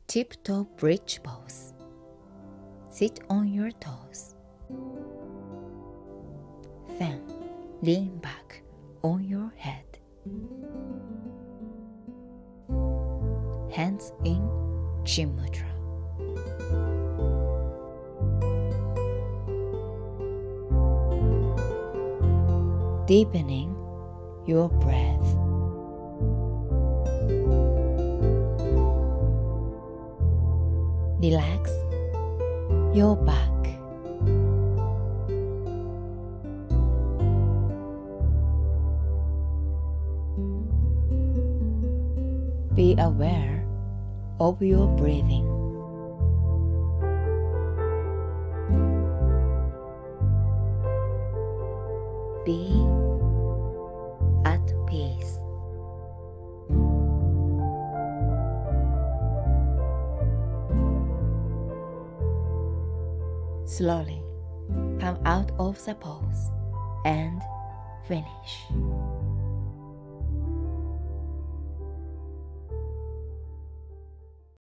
Tiptoe bridge pose. Sit on your toes. Then lean back on your head. Hands in chin mudra. Deepening your breath. Relax your back. Be aware of your breathing. Be at peace. Slowly come out of the pose and finish.